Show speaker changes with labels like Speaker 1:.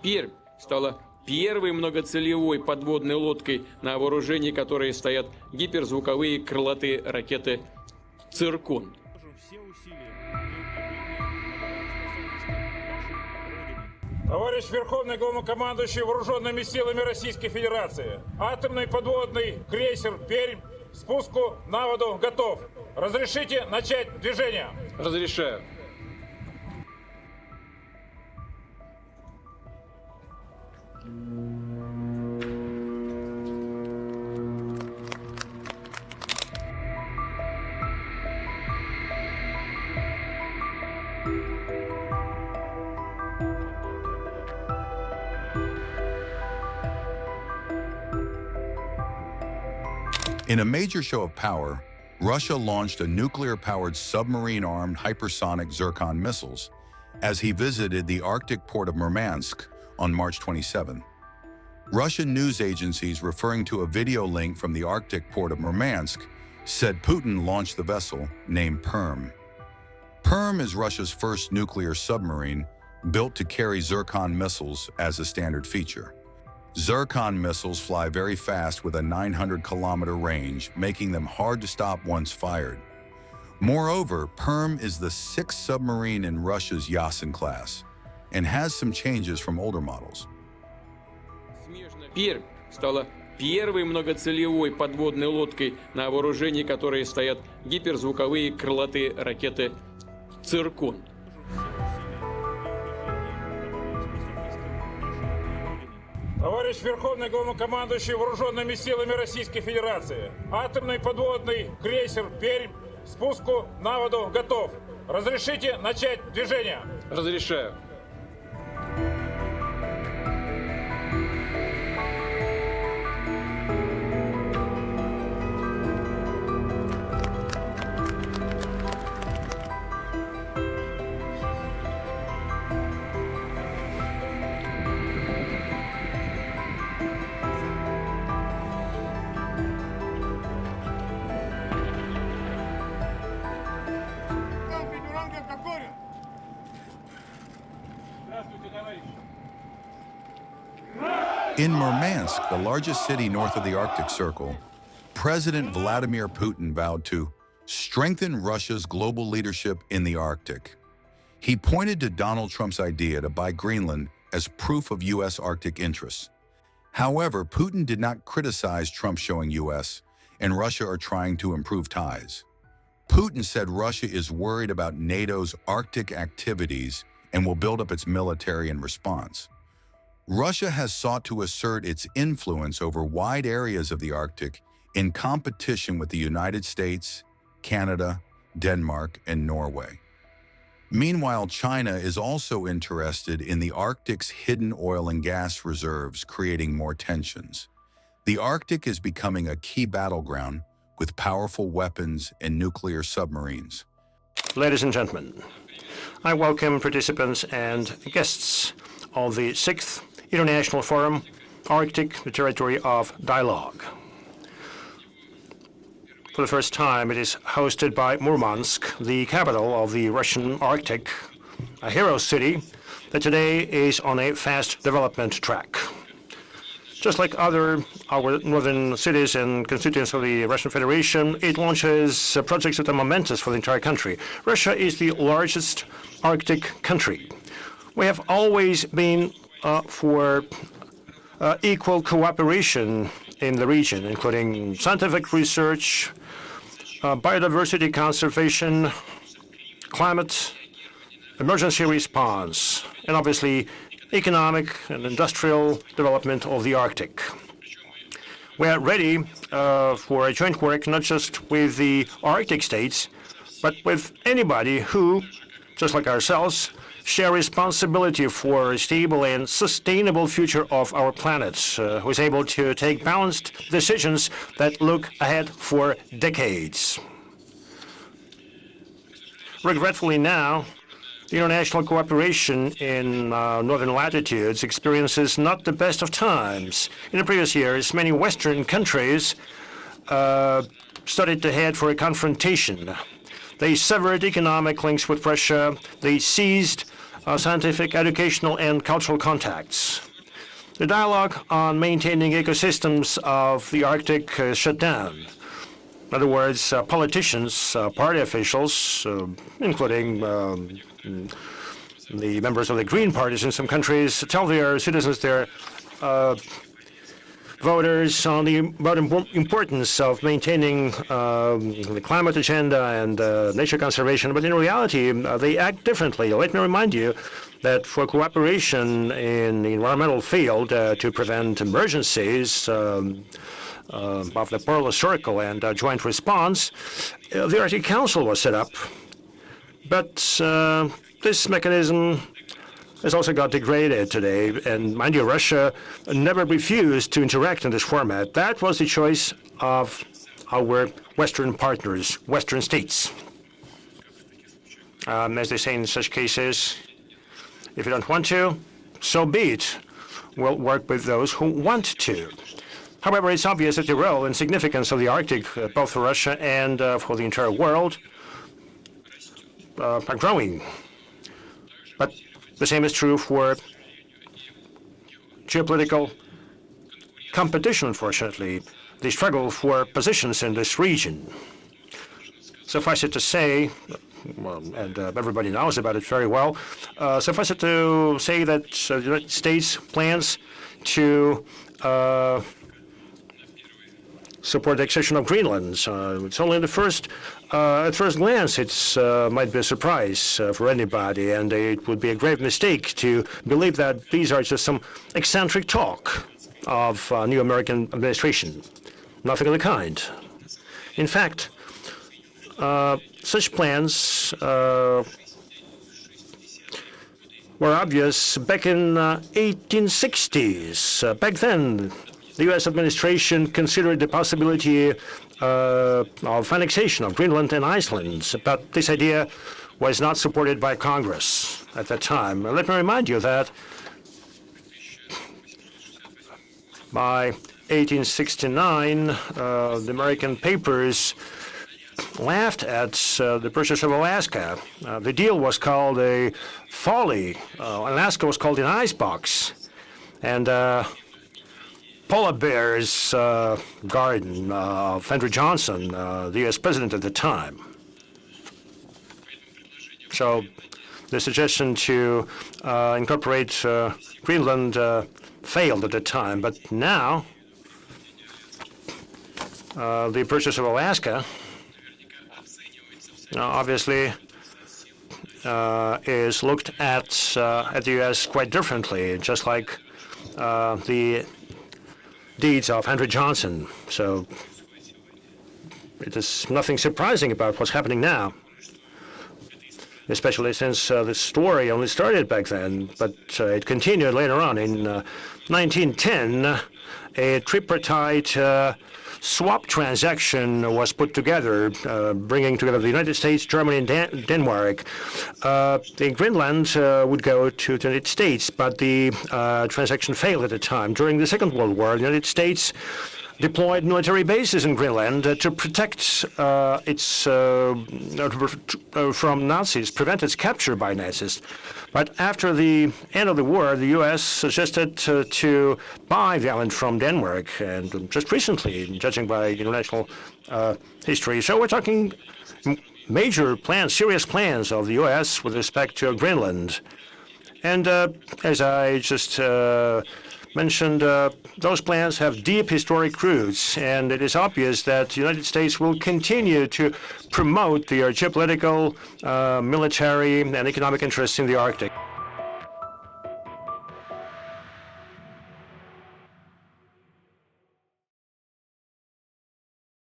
Speaker 1: Пермь стала первой многоцелевой подводной лодкой, на вооружении которой стоят гиперзвуковые крылатые ракеты «Зиркон».
Speaker 2: Товарищ Верховный Главнокомандующий Вооруженными силами Российской Федерации, атомный подводный крейсер «Пермь» к спуску на воду готов. Разрешите начать движение?
Speaker 1: Разрешаю.
Speaker 3: In a major show of power, Russia launched a nuclear-powered submarine-armed hypersonic Zircon missiles as he visited the Arctic port of Murmansk on March 27. Russian news agencies referring to a video link from the Arctic port of Murmansk said Putin launched the vessel named Perm. Perm is Russia's first nuclear submarine built to carry Zircon missiles as a standard feature. Zircon missiles fly very fast with a 900-kilometer range, making them hard to stop once fired. Moreover, Perm is the sixth submarine in Russia's Yasen class and has some changes from older models.
Speaker 1: Пермь стала первой многоцелевой подводной лодкой, на вооружении которой стоят гиперзвуковые крылатые ракеты «Зиркон».
Speaker 2: Товарищ Верховный Главнокомандующий Вооруженными силами Российской Федерации, атомный подводный крейсер «Пермь» к спуску на воду готов. Разрешите начать движение?
Speaker 1: Разрешаю.
Speaker 3: In Murmansk, the largest city north of the Arctic Circle, President Vladimir Putin vowed to strengthen Russia's global leadership in the Arctic. He pointed to Donald Trump's idea to buy Greenland as proof of U.S. Arctic interests. However, Putin did not criticize Trump showing U.S. and Russia are trying to improve ties. Putin said Russia is worried about NATO's Arctic activities and will build up its military in response. Russia has sought to assert its influence over wide areas of the Arctic in competition with the United States, Canada, Denmark, and Norway. Meanwhile, China is also interested in the Arctic's hidden oil and gas reserves, creating more tensions. The Arctic is becoming a key battleground with powerful weapons and nuclear submarines.
Speaker 4: Ladies and gentlemen, I welcome participants and guests of the 6th International Forum, Arctic, the Territory of Dialogue. For the first time, it is hosted by Murmansk, the capital of the Russian Arctic, a hero city that today is on a fast development track. Just like our northern cities and constituents of the Russian Federation, it launches projects that are momentous for the entire country. Russia is the largest Arctic country. We have always been for equal cooperation in the region, including scientific research, biodiversity conservation, climate, emergency response, and obviously economic and industrial development of the Arctic. We are ready for a joint work not just with the Arctic states, but with anybody who, just like ourselves, share responsibility for a stable and sustainable future of our planet, who is able to take balanced decisions that look ahead for decades. Regretfully now, the international cooperation in northern latitudes experiences not the best of times. In the previous years, many Western countries started to head for a confrontation. They severed economic links with Russia. They seized scientific, educational, and cultural contacts. The dialogue on maintaining ecosystems of the Arctic is shut down. In other words, politicians, party officials, including the members of the Green parties in some countries, tell their citizens, their voters, on the importance of maintaining the climate agenda and nature conservation, but in reality, they act differently. Let me remind you that for cooperation in the environmental field to prevent emergencies of the polar circle and joint response, the Arctic Council was set up. But this mechanism has also got degraded today, and mind you, Russia never refused to interact in this format. That was the choice of our Western partners, Western states. As they say in such cases, if you don't want to, so be it. We'll work with those who want to. However, it's obvious that the role and significance of the Arctic, both for Russia and for the entire world, are growing. But the same is true for geopolitical competition, unfortunately, the struggle for positions in this region. Suffice it to say, well, and everybody knows about it very well, suffice it to say that the United States plans to support the accession of Greenland. It's only at first glance, it might be a surprise for anybody, and it would be a grave mistake to believe that these are just some eccentric talk of new American administration. Nothing of the kind. In fact, such plans were obvious back in 1860s. Back then, the U.S. administration considered the possibility of annexation of Greenland and Iceland, but this idea was not supported by Congress at that time. Let me remind you that by 1869, the American papers laughed at the purchase of Alaska. The deal was called a folly. Alaska was called an icebox. And Polar Bear's garden of Andrew Johnson, the U.S. president at the time. So the suggestion to incorporate Greenland failed at the time, but now the purchase of Alaska obviously is looked at the U.S. quite differently, just like the deeds of Andrew Johnson. So it is nothing surprising about what's happening now, especially since the story only started back then, but it continued later on. In 1910, a tripartite swap transaction was put together, bringing together the United States, Germany, and Denmark. The Greenland would go to the United States, but the transaction failed at the time. During the Second World War, the United States deployed military bases in Greenland to protect its from Nazis, prevent its capture by Nazis. But after the end of the war, the U.S. suggested to buy the island from Denmark, and just recently, judging by international history. So we're talking major plans, serious plans of the U.S. with respect to Greenland. And as I just mentioned, those plans have deep historic roots, and it is obvious that the United States will continue to promote their geopolitical, military, and economic interests in the Arctic.